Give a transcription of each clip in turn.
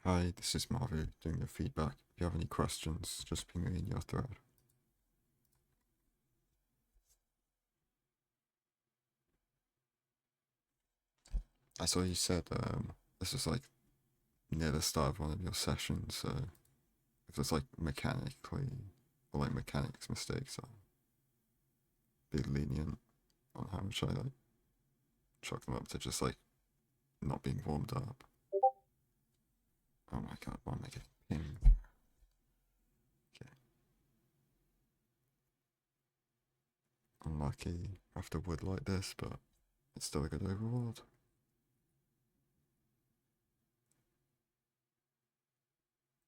Hi, this is Mauvu doing your feedback. If you have any questions, just ping me in your thread. I saw you said this is like near the start of one of your sessions, so if there's like mechanically or like mechanics mistakes, I'll be lenient on how much I like chalk them up to just like not being warmed up. Oh my god, why am I getting pinged? Okay, unlucky after wood like this, but it's still a good overlord.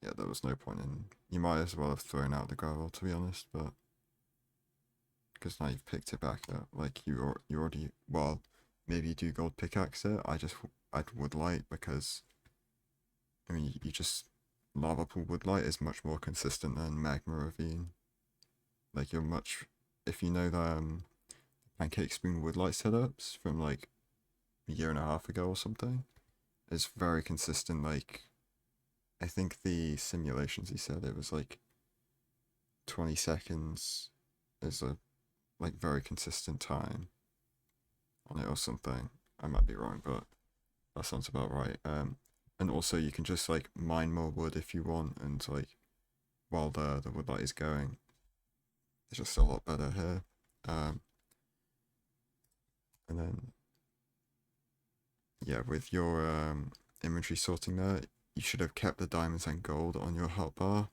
Yeah, there was no point in. You might as well have thrown out the gravel, to be honest, but because now you've picked it back up, like you already, well, maybe you do gold pickaxe it. I would light because I mean you just lava pool wood light is much more consistent than magma ravine. Like you're much, if you know the pancake spoon wood light setups from like a year and a half ago or something, it's very consistent. Like I think the simulations he said it was like 20 seconds is a like very consistent time on it or something. I might be wrong, but that sounds about right. And also you can just like mine more wood if you want, and like while the wood light is going, it's just a lot better here. And then yeah, with your inventory sorting there, you should have kept the diamonds and gold on your hotbar.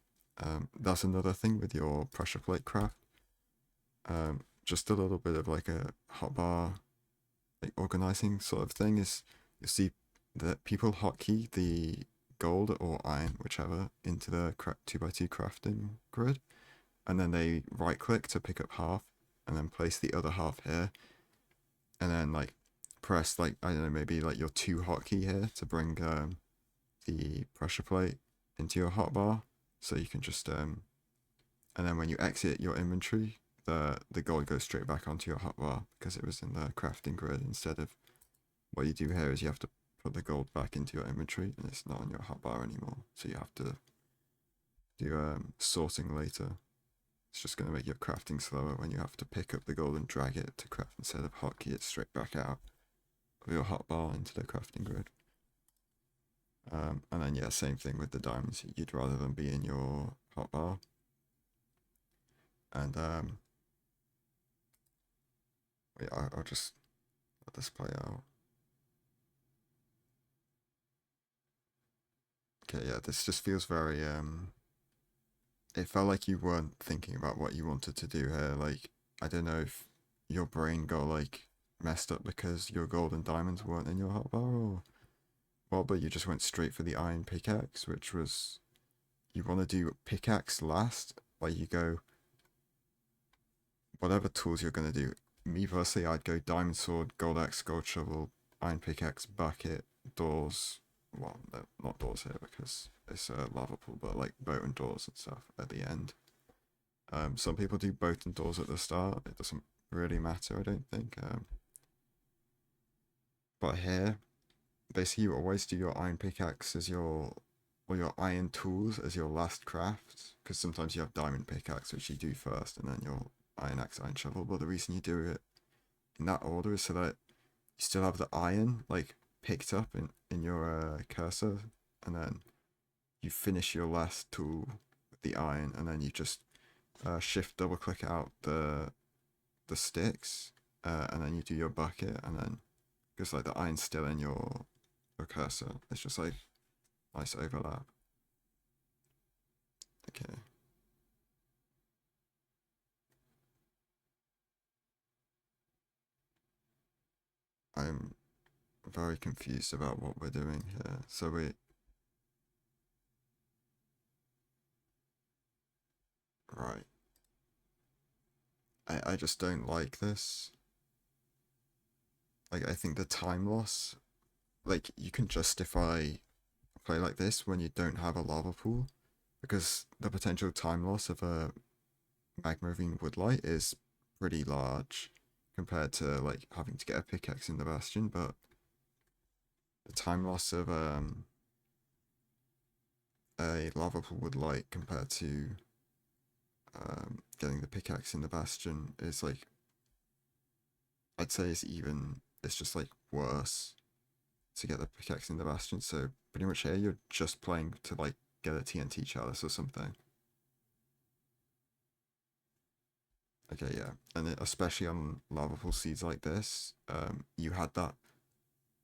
That's another thing with your pressure plate craft. Just a little bit of like a hotbar like organizing sort of thing is you see that people hotkey the gold or iron, whichever, into the 2x2 crafting grid, and then they right click to pick up half, and then place the other half here, and then like press like I don't know maybe like your 2 hotkey here to bring the pressure plate into your hotbar, so you can just and then when you exit your inventory, the gold goes straight back onto your hotbar because it was in the crafting grid instead of what you do here is you have to put the gold back into your inventory and it's not on your hotbar anymore. So you have to do sorting later. It's just going to make your crafting slower when you have to pick up the gold and drag it to craft instead of hotkey it straight back out of your hotbar into the crafting grid. And then yeah, same thing with the diamonds. You'd rather them be in your hotbar. And wait, I'll just let this play out. Okay, yeah, this just feels very it felt like you weren't thinking about what you wanted to do here. Like, I don't know if your brain got like messed up because your gold and diamonds weren't in your hotbar or what, but you just went straight for the iron pickaxe, which was you want to do pickaxe last. Like, you go whatever tools you're gonna do. Me personally, I'd go diamond sword, gold axe, gold shovel, iron pickaxe, bucket, doors. Well, no, not doors here because it's a lava pool, but like boat and doors and stuff at the end. Some people do both and doors at the start. It doesn't really matter, I don't think. But here, basically, you always do your iron pickaxe as your or your iron tools as your last craft. Because sometimes you have diamond pickaxe, which you do first, and then your iron axe, iron shovel. But the reason you do it in that order is so that you still have the iron like picked up in your cursor, and then you finish your last tool with the iron, and then you just shift double click out the sticks, and then you do your bucket, and then because like the iron's still in your cursor, it's just like nice overlap. Okay, I'm very confused about what we're doing here. So we right. I just don't like this. Like I think the time loss, like you can justify a play like this when you don't have a lava pool, because the potential time loss of a magma ravine woodlight is pretty large compared to like having to get a pickaxe in the bastion, but the time loss of a lava pool would like compared to getting the pickaxe in the bastion is like, I'd say it's just like worse to get the pickaxe in the bastion. So pretty much here you're just playing to like get a TNT chalice or something. Okay, yeah, and especially on lava pool seeds like this, you had that,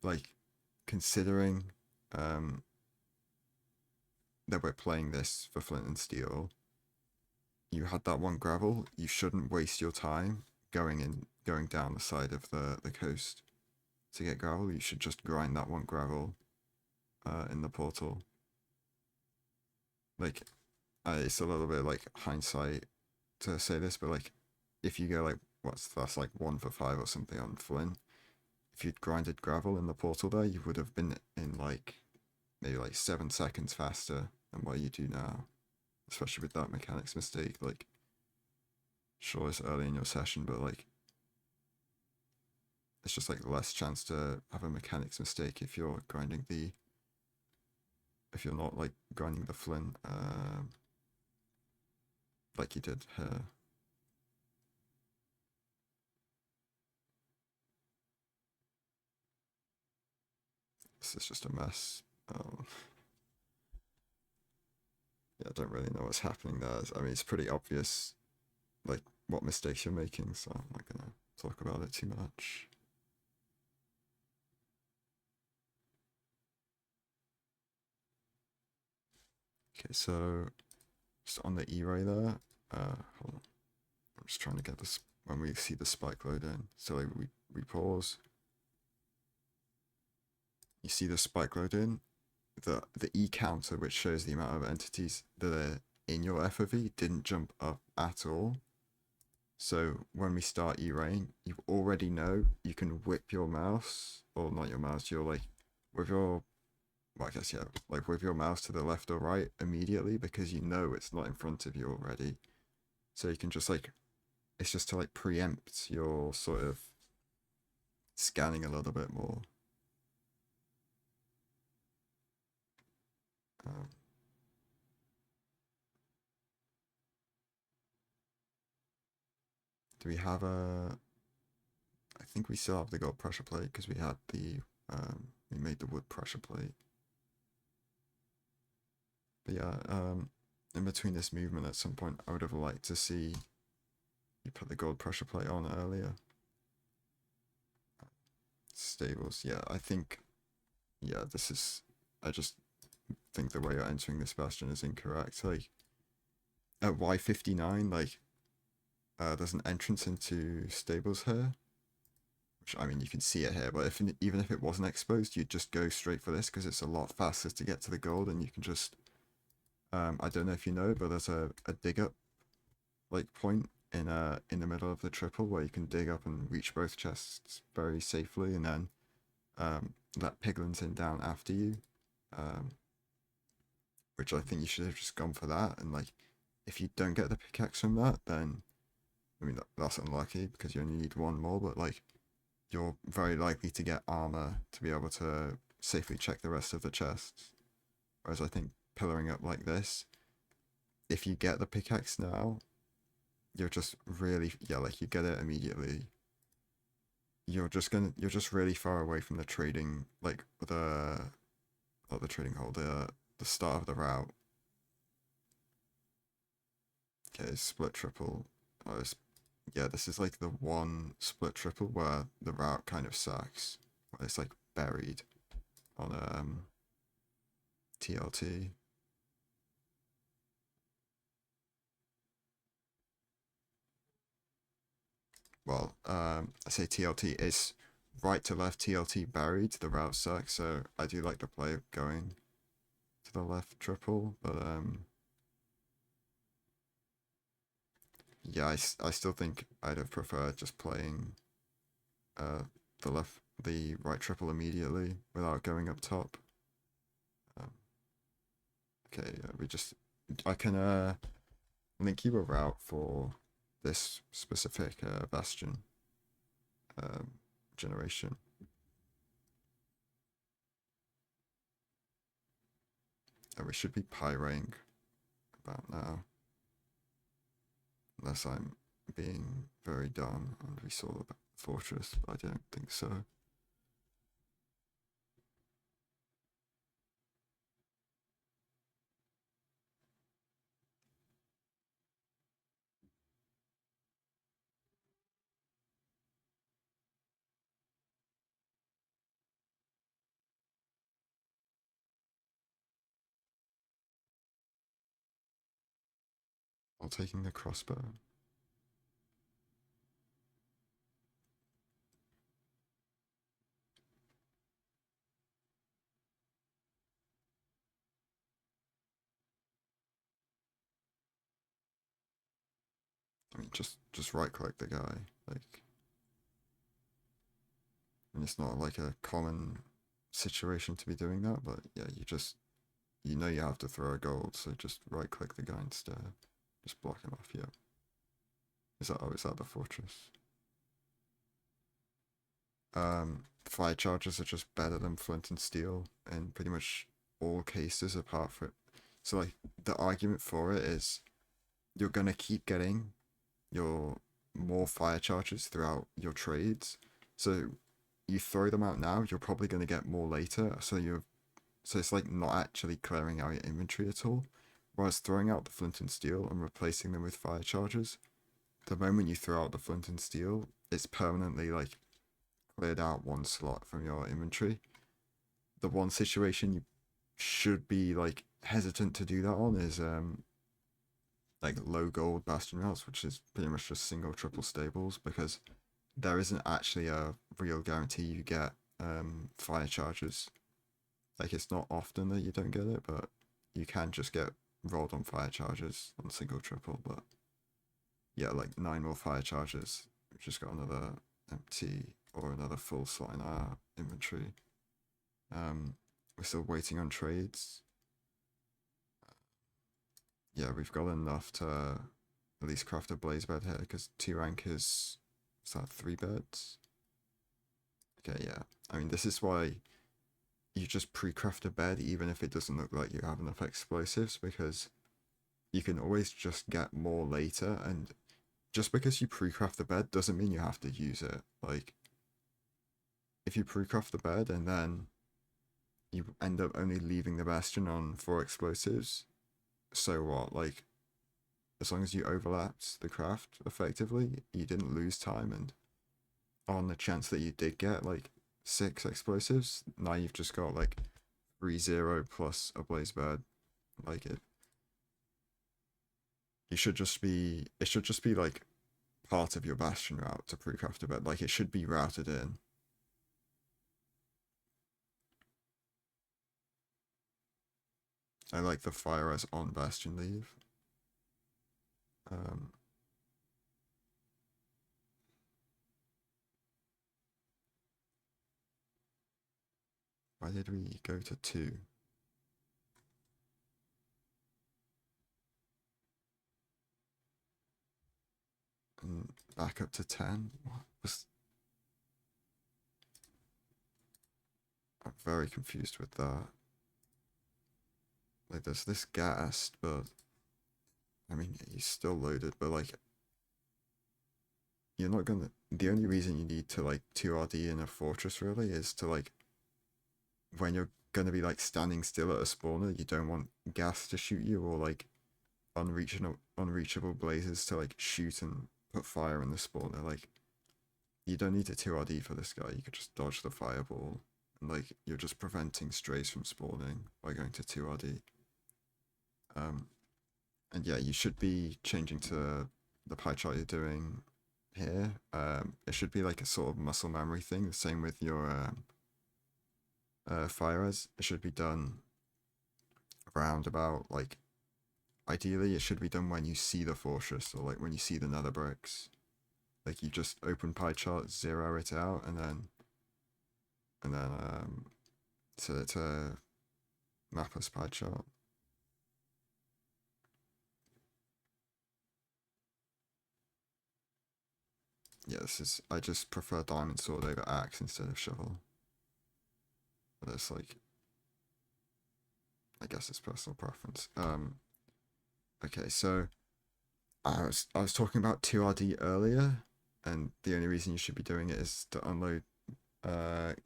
like, considering um that we're playing this for flint and steel, you had that one gravel. You shouldn't waste your time going down the side of the coast to get gravel. You should just grind that one gravel in the portal. Like, it's a little bit like hindsight to say this, but like, if you go like, that's like 1 for 5 or something on Flynn. If you'd grinded gravel in the portal there, you would have been in like maybe like 7 seconds faster than what you do now. Especially with that mechanics mistake. Like, sure, it's early in your session, but like, it's just like less chance to have a mechanics mistake if you're not like grinding the Flynn like you did here. This is just a mess. Yeah, I don't really know what's happening there. I mean, it's pretty obvious, like, what mistakes you're making, so I'm not gonna talk about it too much. Okay, so just on the E-ray there, hold on. I'm just trying to get this when we see the spike load in. So like, we pause. You see the spike load in. The E counter, which shows the amount of entities that are in your FOV, didn't jump up at all. So when we start E-raying, you already know you can whip your mouse, or not your mouse, you're like, with your, well, I guess, yeah, like with your mouse to the left or right immediately, because you know it's not in front of you already. So you can just like, it's just to like preempt your sort of scanning a little bit more. Um, do we have a, I think we still have the gold pressure plate because we had we made the wood pressure plate. But yeah, in between this movement at some point, I would have liked to see you put the gold pressure plate on earlier. Stables, yeah, I think, yeah, I just think the way you're entering this bastion is incorrect. Like, at Y59, like, there's an entrance into stables here. Which, I mean, you can see it here, but even if it wasn't exposed, you'd just go straight for this because it's a lot faster to get to the gold, and you can just, I don't know if you know, but there's a dig up like point in the middle of the triple where you can dig up and reach both chests very safely, and then let piglins in down after you, which I think you should have just gone for that. And like, if you don't get the pickaxe from that, then I mean that's unlucky because you only need one more, but like, you're very likely to get armor to be able to safely check the rest of the chests. Whereas I think pillaring up like this, if you get the pickaxe now, you're just really, yeah, like you get it immediately. You're just really far away from the trading, like not the trading hole, the start of the route. Okay, split triple. Oh, yeah, this is like the one split triple where the route kind of sucks. Where it's like buried on TLT. Well, I say TLT is right to left TLT buried. The route sucks, so I do like the play of going to the left triple, but yeah, I still think I'd have preferred just playing uh the right triple immediately without going up top. Um, okay, I can link you a route for this specific bastion generation. And we should be pyring about now. Unless I'm being very dumb and we saw the fortress, but I don't think so. While taking the crossbow. I mean, just right click the guy. Like, and it's not like a common situation to be doing that, but yeah, you know you have to throw a gold, so just right click the guy instead. Just block him off, yeah. Is that the fortress? Fire charges are just better than flint and steel in pretty much all cases apart from. So like the argument for it is you're gonna keep getting your more fire charges throughout your trades. So you throw them out now, you're probably gonna get more later. So it's like not actually clearing out your inventory at all. Whereas throwing out the flint and steel and replacing them with fire charges, the moment you throw out the flint and steel, it's permanently like cleared out one slot from your inventory. The one situation you should be like hesitant to do that on is like low gold bastion routes, which is pretty much just single triple stables, because there isn't actually a real guarantee you get fire charges. Like it's not often that you don't get it, but you can just get rolled on fire charges on single triple. But yeah, like 9 more fire charges. We've just got another empty or another full slot in our inventory. We're still waiting on trades. Yeah, we've got enough to at least craft a blaze bed here because 2 rank is that 3 beds? Okay, yeah. I mean, this is why you just pre-craft a bed even if it doesn't look like you have enough explosives, because you can always just get more later, and just because you pre-craft the bed doesn't mean you have to use it. Like, if you pre-craft the bed and then you end up only leaving the bastion on 4 explosives, so what? Like, as long as you overlapped the craft effectively, you didn't lose time, and on the chance that you did get like 6 explosives, now you've just got like 3-0 plus a blaze bed. Like it should just be like part of your bastion route to pre-craft a bed. Like it should be routed in. I like the fire as on bastion leave. Um, why did we go to 2? And back up to 10? What was... I'm very confused with that. Like there's this ghast, but I mean he's still loaded, but like you're not gonna, the only reason you need to like 2RD in a fortress really is to like when you're gonna be like standing still at a spawner, you don't want gas to shoot you, or like unreachable blazes to like shoot and put fire in the spawner. Like you don't need a 2RD for this guy, you could just dodge the fireball, and like you're just preventing strays from spawning by going to 2RD. And yeah, you should be changing to the pie chart you're doing here. It should be like a sort of muscle memory thing. The same with your fire res. It should be done around about like, ideally it should be done when you see the fortress, or like when you see the nether bricks. Like you just open pie chart, zero it out, and then set it to mapless pie chart. Yeah, I just prefer diamond sword over axe instead of shovel. But it's like, I guess it's personal preference. Okay, so I was talking about 2RD earlier, and the only reason you should be doing it is to unload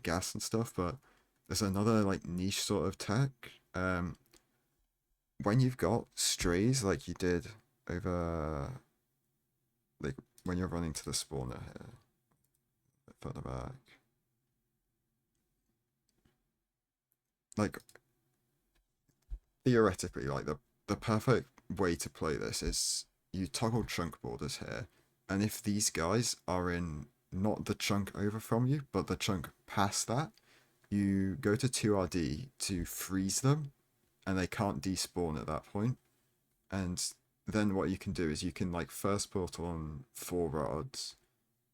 gas and stuff, but there's another like niche sort of tech. When you've got strays like you did over like when you're running to the spawner here, a bit further back. Like theoretically, like the perfect way to play this is you toggle chunk borders here, and if these guys are in not the chunk over from you, but the chunk past that, you go to 2RD to freeze them, and they can't despawn at that point. And then what you can do is you can like first portal on 4 rods,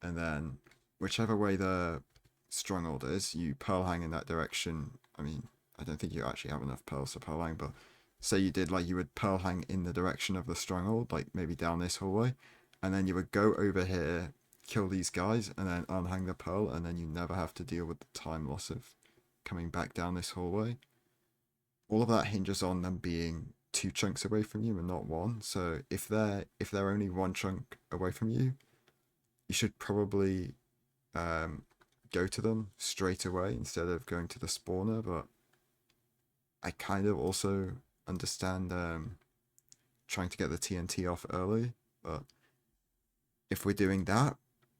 and then whichever way the stronghold is, you pearl hang in that direction. I mean, I don't think you actually have enough pearls to pearl hang, but say you did, like you would pearl hang in the direction of the stronghold, like maybe down this hallway, and then you would go over here, kill these guys, and then unhang the pearl, and then you never have to deal with the time loss of coming back down this hallway. All of that hinges on them being 2 chunks away from you and not one. So if they're only 1 chunk away from you, you should probably go to them straight away instead of going to the spawner. But I kind of also understand trying to get the TNT off early. But if we're doing that,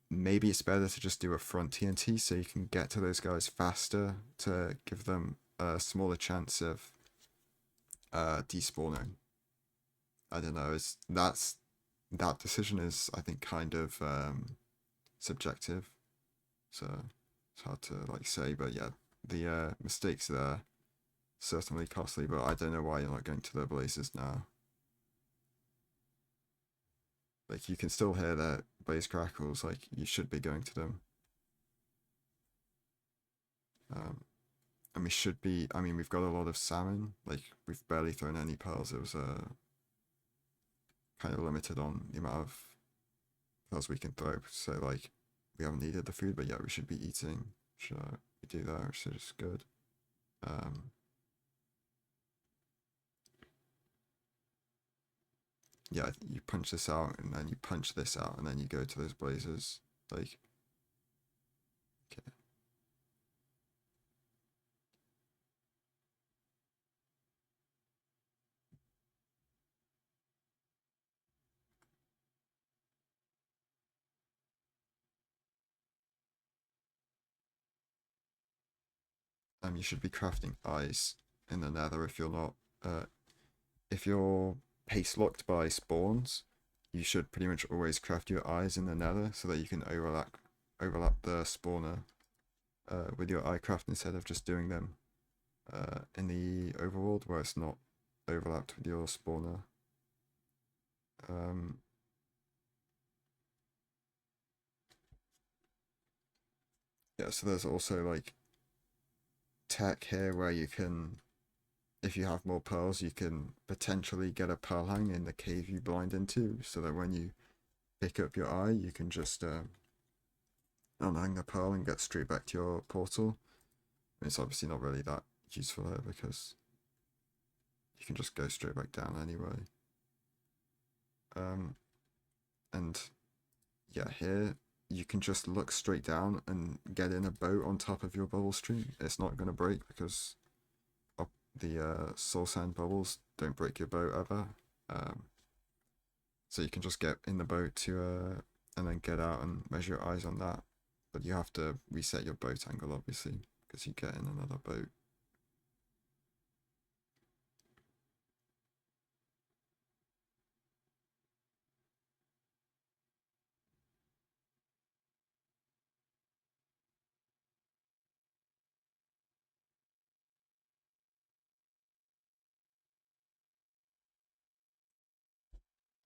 maybe it's better to just do a front TNT so you can get to those guys faster to give them a smaller chance of despawning. I don't know. That decision is, I think, kind of subjective. So it's hard to like say, but yeah, the mistakes there certainly costly. But I don't know why you're not going to the blazes now. Like you can still hear their blaze crackles. Like you should be going to them. And we should be. I mean, we've got a lot of salmon. Like we've barely thrown any pearls. It was kind of limited on the amount of pearls we can throw. So like we haven't needed the food, but yeah, we should be eating. Should we do that? Which is good. Yeah, you punch this out, and then you punch this out, and then you go to those blazers. Like, okay. You should be crafting eyes in the nether if you're not, if you're pace locked by spawns, you should pretty much always craft your eyes in the nether so that you can overlap the spawner with your eye craft instead of just doing them in the overworld where it's not overlapped with your spawner. Yeah, so there's also like tech here where you can, if you have more pearls, you can potentially get a pearl hang in the cave you blind into, so that when you pick up your eye, you can just unhang the pearl and get straight back to your portal. And it's obviously not really that useful here because you can just go straight back down anyway. And yeah, here you can just look straight down and get in a boat on top of your bubble stream. It's not going to break because the soul sand bubbles don't break your boat ever. So you can just get in the boat to and then get out and measure your eyes on that. But you have to reset your boat angle obviously because you get in another boat.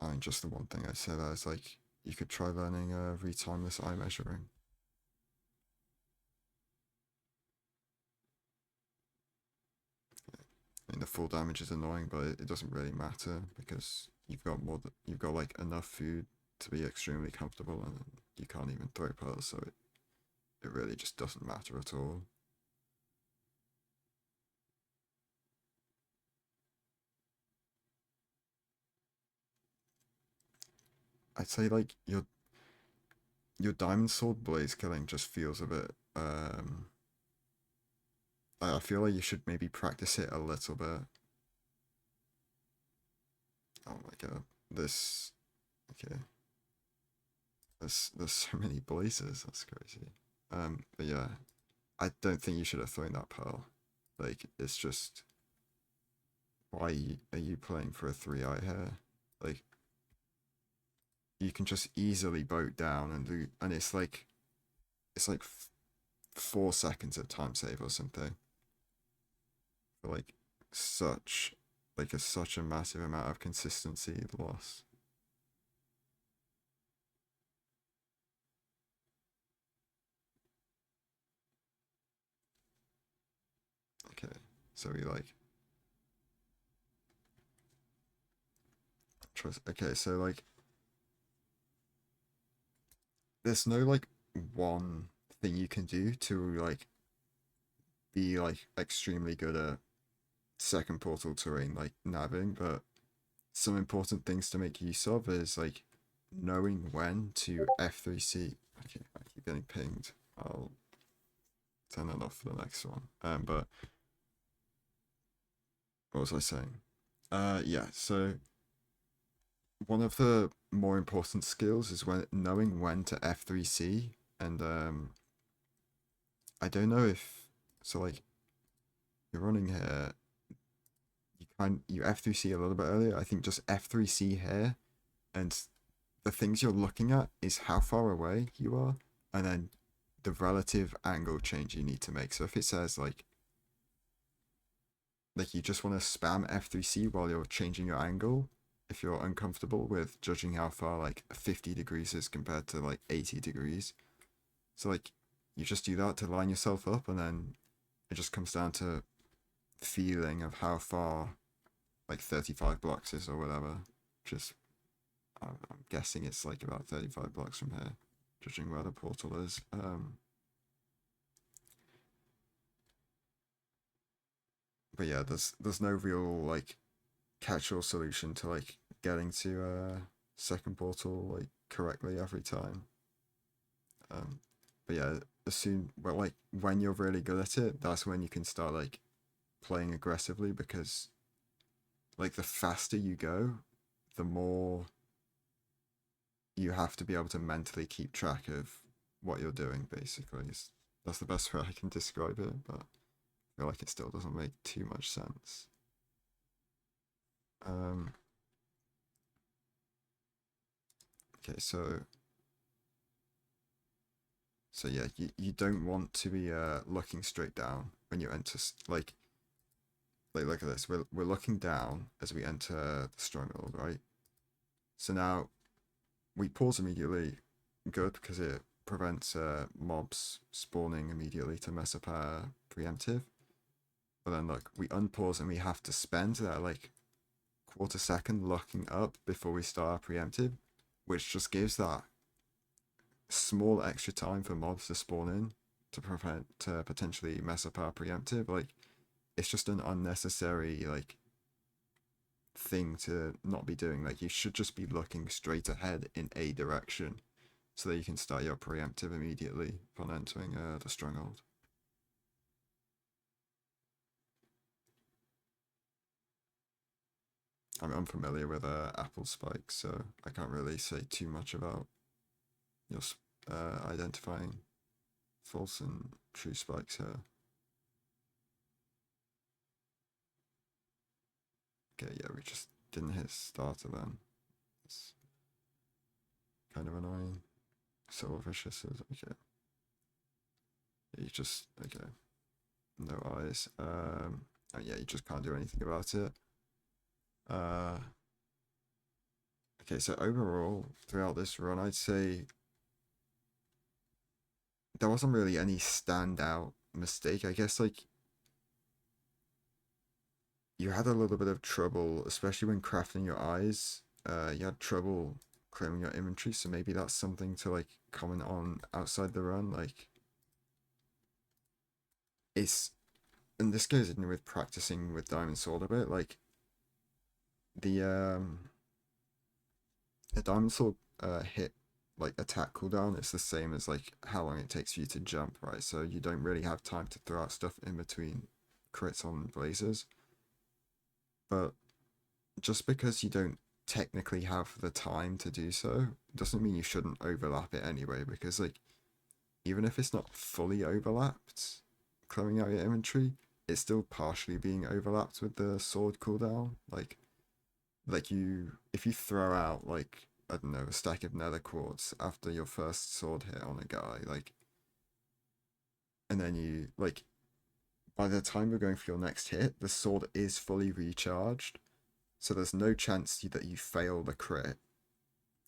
I mean, just the one thing I said is like you could try learning retimeless eye measuring. I mean, the full damage is annoying, but it doesn't really matter because you've got like enough food to be extremely comfortable, and you can't even throw pearls, so it really just doesn't matter at all. I'd say like your diamond sword blaze killing just feels a bit I feel like you should maybe practice it a little bit. Oh my god. This okay. There's so many blazes, that's crazy. But yeah, I don't think you should have thrown that pearl. Like it's just why are you playing for a 3-eye here? Like you can just easily boat down and do and it's like 4 seconds of time save or something. For like such such a massive amount of consistency loss. Okay, so we like trust. Okay, so like there's no like one thing you can do to like be like extremely good at second portal terrain like nabbing, but some important things to make use of is like knowing when to F3C. Okay, I keep getting pinged. I'll turn that off for the next one. But what was I saying? Yeah, so one of the more important skills is when knowing when to F3C, and I don't know if so like you're running here, you F3C a little bit earlier. I think just F3C here, and the things you're looking at is how far away you are, and then the relative angle change you need to make. So if it says like you just want to spam F3C while you're changing your angle, if you're uncomfortable with judging how far like 50 degrees is compared to like 80 degrees. So like you just do that to line yourself up, and then it just comes down to feeling of how far like 35 blocks is or whatever. Just I'm guessing it's like about 35 blocks from here, judging where the portal is. But yeah, there's no real like catch-all solution to like getting to second portal like correctly every time. Um, but yeah, well, like when you're really good at it, that's when you can start like playing aggressively, because like the faster you go, the more you have to be able to mentally keep track of what you're doing. Basically, that's the best way I can describe it. But I feel like it still doesn't make too much sense. Um, okay, so yeah, you don't want to be looking straight down when you enter like look at this. We're looking down as we enter the stronghold, right? So now we pause immediately, good, because it prevents mobs spawning immediately to mess up our preemptive. But then look, we unpause and we have to spend that like quarter second looking up before we start our preemptive, which just gives that small extra time for mobs to spawn in to prevent to potentially mess up our preemptive. Like it's just an unnecessary like thing to not be doing. Like you should just be looking straight ahead in a direction so that you can start your preemptive immediately upon entering the stronghold. I'm unfamiliar with apple spikes, so I can't really say too much about your identifying false and true spikes here. Okay, yeah, we just didn't hit starter then. It's kind of annoying. Silverfishes is okay. You just okay. No eyes. Oh yeah, you just can't do anything about it. Uh, okay, so overall throughout this run, I'd say there wasn't really any standout mistake. I guess like you had a little bit of trouble, especially when crafting your eyes. You had trouble clearing your inventory, so maybe that's something to like comment on outside the run. Like it's and this goes in with practicing with Diamond Sword a bit. Like the um the Diamond Sword hit like attack cooldown, it's the same as like how long it takes for you to jump, right? So you don't really have time to throw out stuff in between crits on blazes. But just because you don't technically have the time to do so doesn't mean you shouldn't overlap it anyway, because like even if it's not fully overlapped, clearing out your inventory, it's still partially being overlapped with the sword cooldown. Like you, if you throw out like, I don't know, a stack of nether quartz after your first sword hit on a guy, like, and then you like, by the time you're going for your next hit, the sword is fully recharged, so there's no chance that you fail the crit,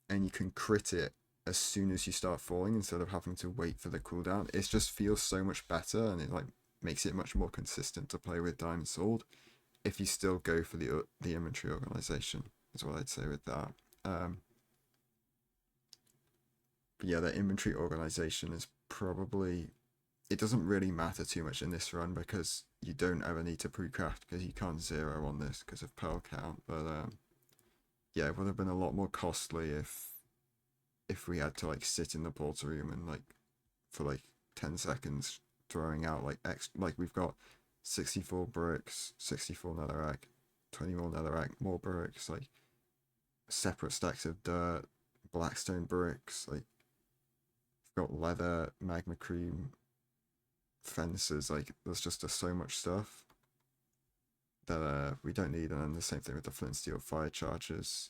and you can crit it as soon as you start falling instead of having to wait for the cooldown. It just feels so much better, and it like makes it much more consistent to play with Diamond Sword if you still go for the inventory organization. Is what I'd say with that. But yeah, the inventory organization is probably, it doesn't really matter too much in this run because you don't ever need to pre-craft because you can't zero on this because of pearl count. But yeah, it would have been a lot more costly if we had to like sit in the portal room and like for like 10 seconds throwing out like like we've got 64 bricks, 64 netherrack, 20 more netherrack, more bricks, like separate stacks of dirt, blackstone bricks, like we've got leather, magma cream, fences, like there's just so much stuff that we don't need. And then the same thing with the flint steel fire charges.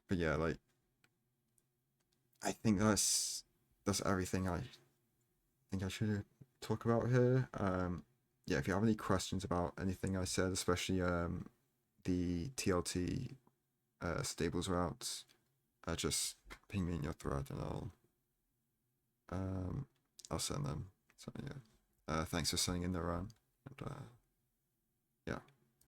But yeah, like I think that's everything I think I should talk about here. Yeah, if you have any questions about anything I said, especially the TLT stables routes, just ping me in your thread and I'll send them. So yeah, thanks for sending in the run, and